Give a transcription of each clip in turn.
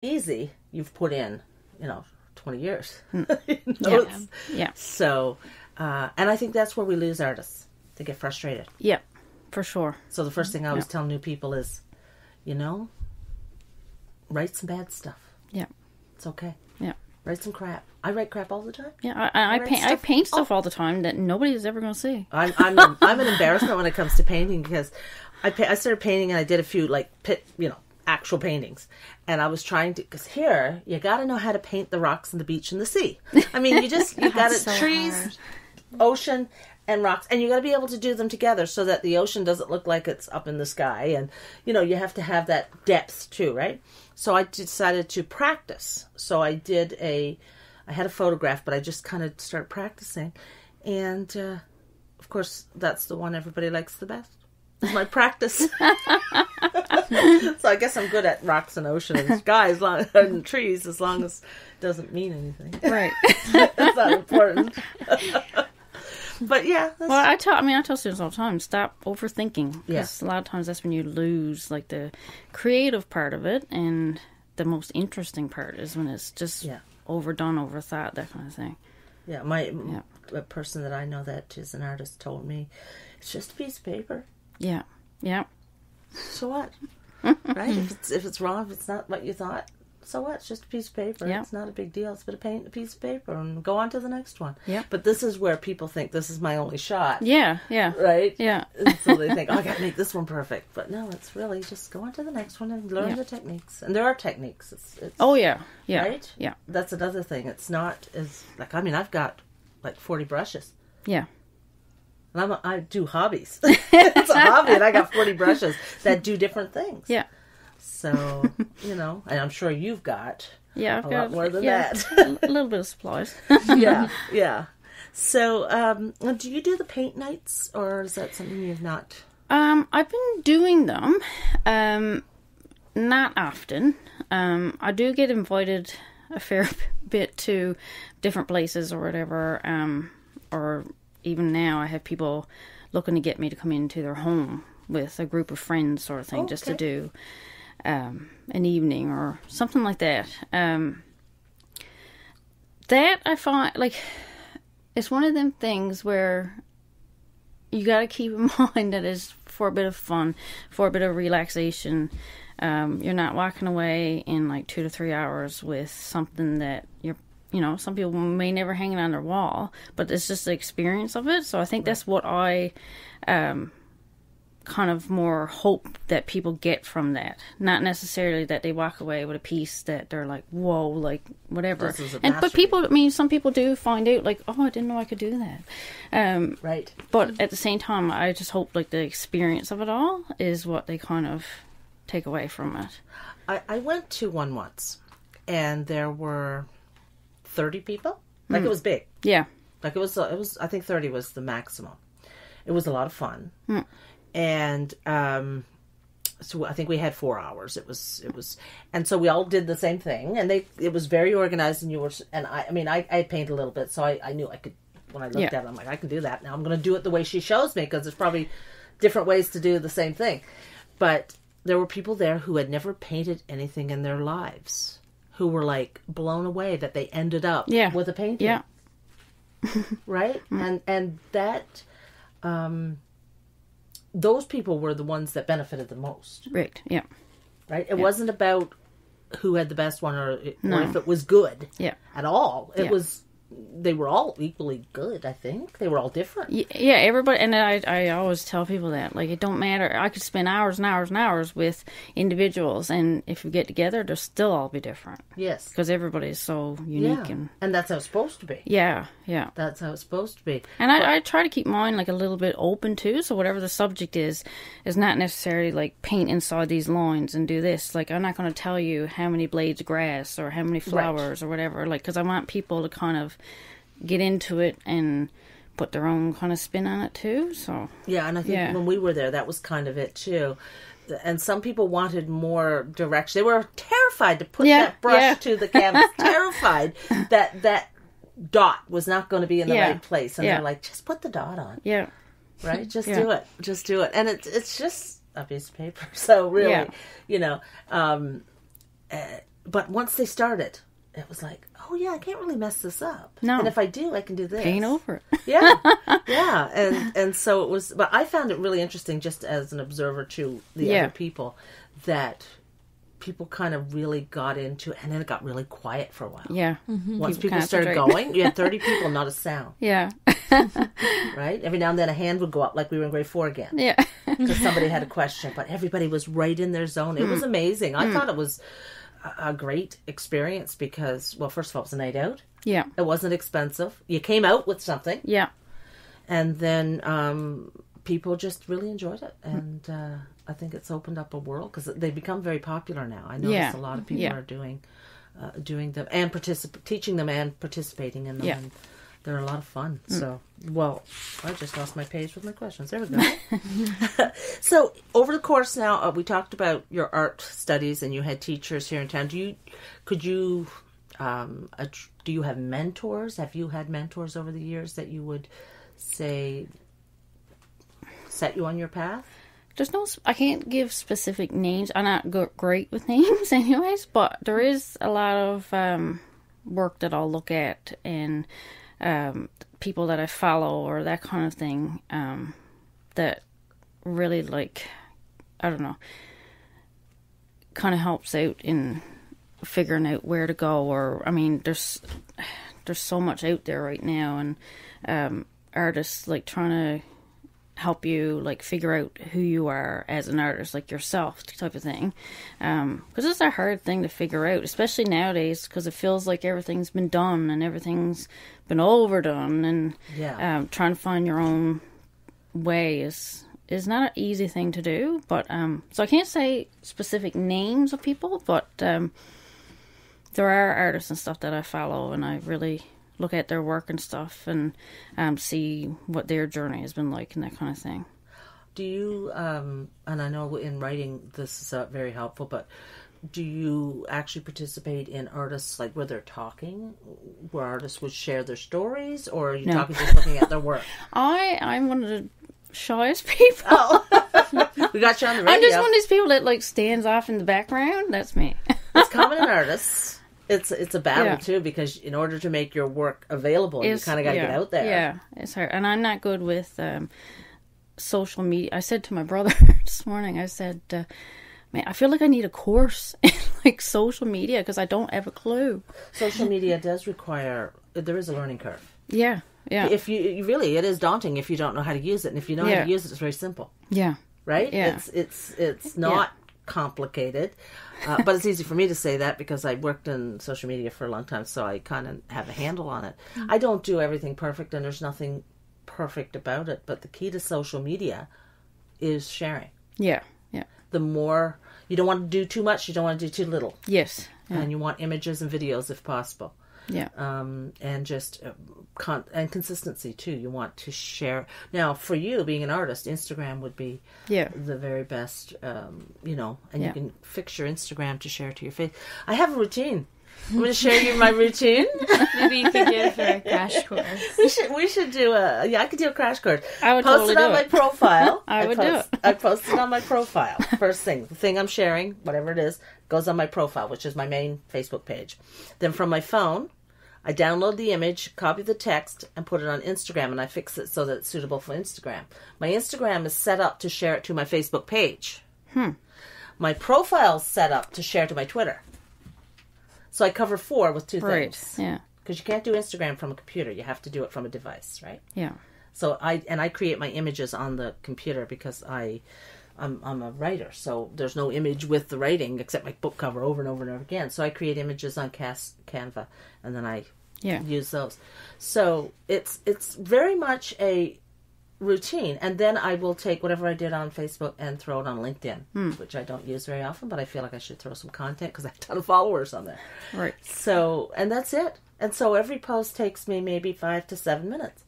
easy, you've put in, 20 years. Yeah. So, and I think that's where we lose artists. They get frustrated. Yeah, for sure. So the first thing I always tell new people is, write some bad stuff. Yeah. It's okay. Yeah. Write some crap. I write crap all the time. Yeah, I paint stuff all the time that nobody is ever going to see. I'm an embarrassment when it comes to painting, because I started painting and I did a few actual paintings, and I was trying to, because here you got to know how to paint the rocks and the beach and the sea. I mean, you got it, so trees, hard. Ocean, and rocks, and you got to be able to do them together so that the ocean doesn't look like it's up in the sky, and you have to have that depth too, right? So I decided to practice. So I had a photograph, but I just kind of started practicing, and of course that's the one everybody likes the best. It's my practice. So I guess I'm good at rocks and ocean and sky and trees, as long as it doesn't mean anything. Right. That's not important. But yeah. Well, I tell students all the time, stop overthinking. Yes. A lot of times that's when you lose the creative part of it, and the most interesting part is when it's just overdone, overthought, that kind of thing. Yeah, a person that I know that is an artist told me, it's just a piece of paper. Yeah, yeah. So what? Right? If it's wrong, if it's not what you thought, so what? It's just a piece of paper. Yeah. It's not a big deal. It's a bit of paint, a piece of paper, and go on to the next one. Yeah. But this is where people think this is my only shot. Yeah, yeah. Right? Yeah. And so they think, I got to make this one perfect. But no, it's really just go on to the next one and learn the techniques. And there are techniques. It's oh, yeah. Yeah. Right? Yeah. That's another thing. It's not as, I've got 40 brushes. Yeah. And I do hobbies. It's a hobby, and I got 40 brushes that do different things. Yeah. So, and I'm sure you've got I've a got lot more than that. A little bit of supplies. Yeah. So, do you do the paint nights, or is that something you've not? I've been doing them, not often. I do get invited a fair bit to different places or whatever, or even now I have people looking to get me to come into their home with a group of friends, sort of thing, just to do an evening or something like that. That I find, it's one of them things where you got to keep in mind that it's for a bit of fun, for a bit of relaxation. You're not walking away in 2 to 3 hours with something that some people may never hang it on their wall, but it's just the experience of it. So I think that's what I kind of more hope that people get from that. Not necessarily that they walk away with a piece that they're like, whoa, whatever. But people, some people do find out oh, I didn't know I could do that. Right. But at the same time, I just hope the experience of it all is what they kind of take away from it. I went to one once, and there were 30 people. It was big. Yeah. It was I think 30 was the maximum. It was a lot of fun. And so I think we had 4 hours. It was and so we all did the same thing, and it was very organized, and I painted a little bit, so I knew I could, when I looked at it, I'm like, I can do that. Now I'm going to do it the way she shows me, because there's probably different ways to do the same thing. But there were people there who had never painted anything in their lives, who were blown away that they ended up with a painting. Yeah. Right? And that those people were the ones that benefited the most. Right. Yeah. Right? It wasn't about who had the best one or if it was good at all. It was, they were all equally good, I think. They were all different. Yeah, everybody, and I always tell people that, it don't matter. I could spend hours and hours and hours with individuals, and if we get together, they'll still all be different. Yes. Because everybody is so unique. And that's how it's supposed to be. Yeah. That's how it's supposed to be. And I try to keep mine, a little bit open, too, so whatever the subject is not necessarily, paint inside these lines and do this. I'm not going to tell you how many blades of grass or how many flowers or whatever, because I want people to kind of get into it and put their own kind of spin on it too. So and I think when we were there, that was kind of it too. And some people wanted more direction. They were terrified to put that brush to the canvas. Terrified that dot was not going to be in the right place. And they're like, just put the dot on. Yeah. Right? Just do it. Just do it. And it's just a piece of paper. So really, but once they started, it was like, oh yeah, I can't really mess this up. No. And if I do, I can do this. Paint over it. Yeah. Yeah. And so it was, but I found it really interesting just as an observer to the other people that people kind of really got into, and then it got really quiet for a while. Yeah. Once people started going, you had 30 people, not a sound. Yeah. Right? Every now and then a hand would go up like we were in grade 4 again. Yeah. Because somebody had a question, but everybody was right in their zone. It was amazing. I thought it was a great experience because, well, first of all, it was a night out. Yeah. It wasn't expensive. You came out with something. Yeah. And then people just really enjoyed it. And I think it's opened up a world because they become very popular now. I notice a lot of people are doing them and teaching them and participating in them. Yeah. And they're a lot of fun. So, well, I just lost my page with my questions. There we go. So, over the course now, we talked about your art studies, and you had teachers here in town. Do you have mentors? Have you had mentors over the years that you would say set you on your path? There's no, I can't give specific names. I'm not great with names anyways, but there is a lot of work that I'll look at and people that I follow or that kind of thing that really, like, I don't know, kind of helps out in figuring out where to go. Or, I mean, there's so much out there right now, and artists like trying to help you like figure out who you are as an artist, like yourself type of thing, because it's a hard thing to figure out, especially nowadays, because it feels like everything's been done and everything's been overdone, and trying to find your own way is not an easy thing to do. But so I can't say specific names of people, but there are artists and stuff that I follow, and I really look at their work and stuff, and see what their journey has been like and that kind of thing. Do you, and I know in writing this is very helpful, but do you actually participate in artists, like where they're talking, where artists would share their stories, or are you talking just looking at their work? I'm one of the shyest people. Oh. We got you on the radio. I'm just one of these people that like stands off in the background. That's me. It's common in artists. It's a battle too, because in order to make your work available, you kind of got to get out there. Yeah, it's hard, and I'm not good with social media. I said to my brother this morning, I said, "Man, I feel like I need a course in like social media because I don't have a clue." Social media does require, there is a learning curve. Yeah, yeah. If you really, it is daunting if you don't know how to use it, and if you know how to use it, it's very simple. Yeah, right. Yeah, it's not complicated. But it's easy for me to say that because I worked in social media for a long time, so I kind of have a handle on it. Mm-hmm. I don't do everything perfect, and there's nothing perfect about it, but the key to social media is sharing. Yeah, yeah. The more, you don't want to do too much, you don't want to do too little. Yes. Yeah. And you want images and videos if possible. Yeah. And just and consistency too. You want to share. Now, for you being an artist, Instagram would be the very best. And you can fix your Instagram to share to your face. I have a routine. I'm going to share you my routine. Maybe you could give a crash course. We should do I could do a crash course. I would post it on my profile. I would do it. I post it on my profile. First thing, the thing I'm sharing, whatever it is, goes on my profile, which is my main Facebook page. Then from my phone, I download the image, copy the text, and put it on Instagram, and I fix it so that it's suitable for Instagram. My Instagram is set up to share it to my Facebook page. My profile's set up to share to my Twitter. So I cover 4 with 2 things. Yeah. Because you can't do Instagram from a computer. You have to do it from a device, right? Yeah. So I create my images on the computer because I'm a writer. So there's no image with the writing except my book cover over and over and over again. So I create images on Canva, and then I use those. So it's very much a routine, and then I will take whatever I did on Facebook and throw it on LinkedIn, which I don't use very often, but I feel like I should throw some content because I have a ton of followers on there. Right. So, and that's it. And so every post takes me maybe 5 to 7 minutes.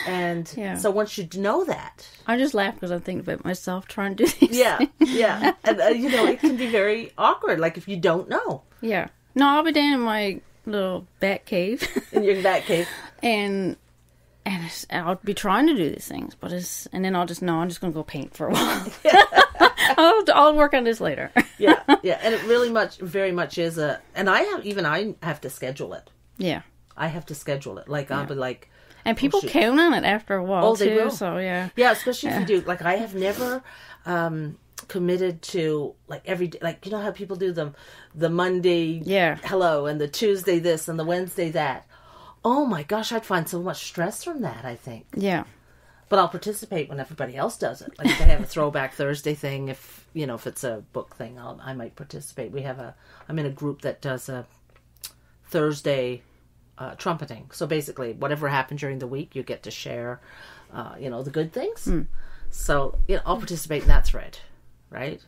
And so once you know that, I just laugh because I think about myself trying to do these things. Yeah. And it can be very awkward, like if you don't know. Yeah. No, I'll be down in my little bat cave. In your bat cave. And And I'll be trying to do these things, but and then I'm just going to go paint for a while. I'll work on this later. yeah. And it really very much is and I have to schedule it. Yeah. I have to schedule it. Like, I'll be like... And people count on it after a while, they too. will. So, yeah. Yeah, especially if you do... Like, I have never committed to, like, every day... Like, you know how people do the Monday hello and the Tuesday this and the Wednesday that. Oh, my gosh, I'd find so much stress from that, I think. Yeah. But I'll participate when everybody else does it. Like, if they have a throwback Thursday thing, if it's a book thing, I might participate. I'm in a group that does a Thursday... trumpeting. So basically, whatever happened during the week, you get to share, the good things. So, I'll participate in that thread, right?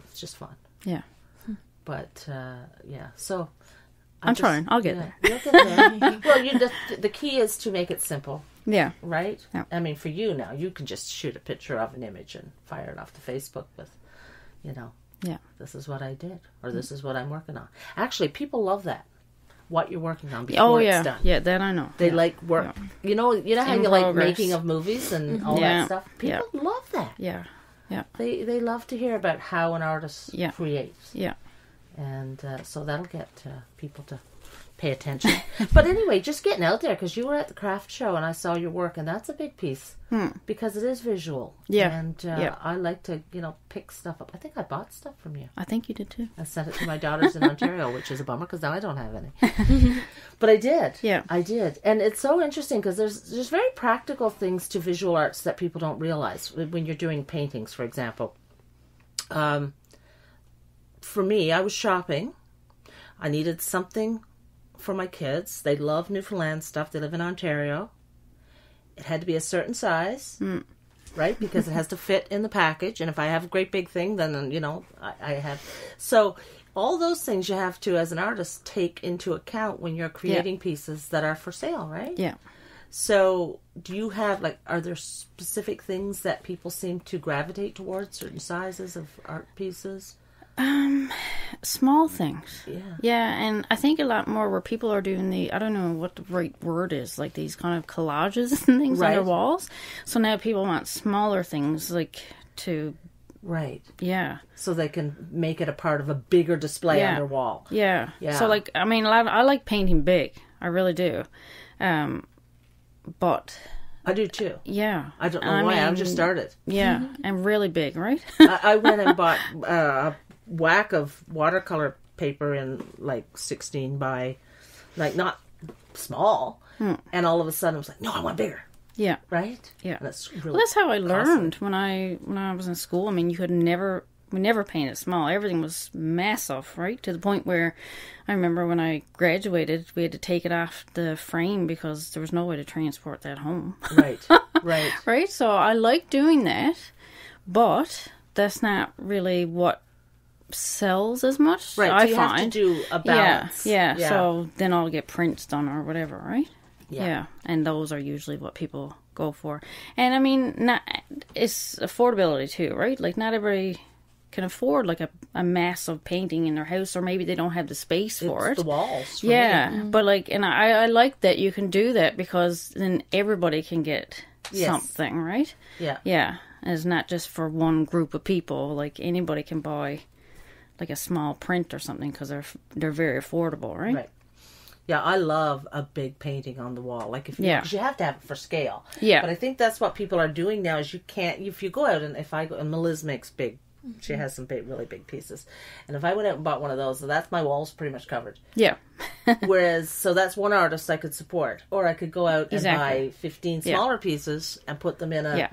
It's just fun. Yeah. But, so... I'm trying. I'll get there. You'll get there. Well, the key is to make it simple. Yeah. Right? Yeah. I mean, for you now, you can just shoot a picture of an image and fire it off to Facebook with, yeah, this is what I did, or this is what I'm working on. Actually, people love that. What you're working on before it's done. Yeah, that I know. They like work. Yeah. You know how you like making of movies and all that stuff? People love that. Yeah. Yeah. They love to hear about how an artist creates. Yeah. And so that'll get people to pay attention. But anyway, just getting out there, because you were at the craft show and I saw your work, and that's a big piece because it is visual. Yeah. And I like to, pick stuff up. I think I bought stuff from you. I think you did too. I sent it to my daughters in Ontario, which is a bummer because now I don't have any. But I did. Yeah. I did. And it's so interesting because there's very practical things to visual arts that people don't realize when you're doing paintings, for example. For me, I was shopping. I needed something for my kids. They love Newfoundland stuff. They live in Ontario. It had to be a certain size, right? Because it has to fit in the package. And if I have a great big thing, then, I have... So all those things you have to, as an artist, take into account when you're creating pieces that are for sale, right? Yeah. So do you have, are there specific things that people seem to gravitate towards, certain sizes of art pieces? Small things. Yeah. Yeah, and I think a lot more where people are doing I don't know what the right word is, like these kind of collages and things on their walls. So now people want smaller things, to... Right. Yeah. So they can make it a part of a bigger display on their wall. Yeah. Yeah. So, I like painting big. I really do. But... I do too. Yeah. I don't know why. I've just started. Yeah. And really big, right? I went and bought a whack of watercolor paper in 16 by, not small. And all of a sudden I was like, no, I want bigger. Yeah. Right? Yeah. And that's really that's how I learned when I was in school. I mean, we never painted small. Everything was massive, right? To the point where I remember when I graduated, we had to take it off the frame because there was no way to transport that home. Right, right. Right? So I like doing that, but that's not really what sells as much. Right, I so you find. have to do a balance. Yeah. So then I'll get prints done or whatever, right? Yeah. And those are usually what people go for. And I mean, it's affordability too, right? Not everybody can afford a massive painting in their house, or maybe they don't have the space for it. The walls. Yeah, but and I like that you can do that because then everybody can get something, right? Yeah. Yeah, and it's not just for one group of people. Anybody can buy a small print or something because they're very affordable, right? Right. Yeah, I love a big painting on the wall. Because you have to have it for scale. Yeah. But I think that's what people are doing now is you can't, if you go out and Meliz makes big, she has some really big pieces. And if I went out and bought one of those, that's my walls pretty much covered. Yeah. So that's one artist I could support. Or I could go out and buy 15 smaller pieces and put them in a,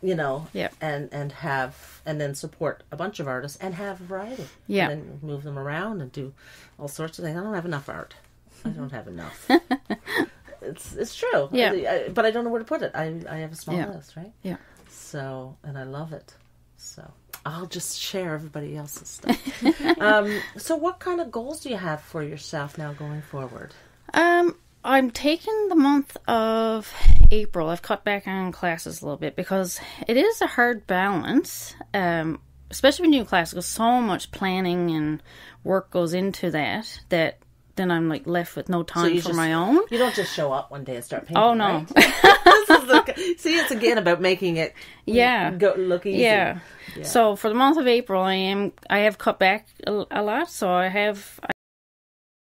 and then support a bunch of artists and have a variety. Yeah. And then move them around and do all sorts of things. I don't have enough art. I don't have enough. It's true. Yeah. But I don't know where to put it. I have a small list, right? Yeah. So, and I love it. So, I'll just share everybody else's stuff. So what kind of goals do you have for yourself now going forward? I'm taking the month of April. I've cut back on classes a little bit because it is a hard balance, especially when you do classical. So much planning and work goes into that then I'm left with no time for my own. You don't just show up one day and start painting. Oh no. Right? See, it's again about making it look easy. Yeah. So for the month of April, I have cut back a lot. So I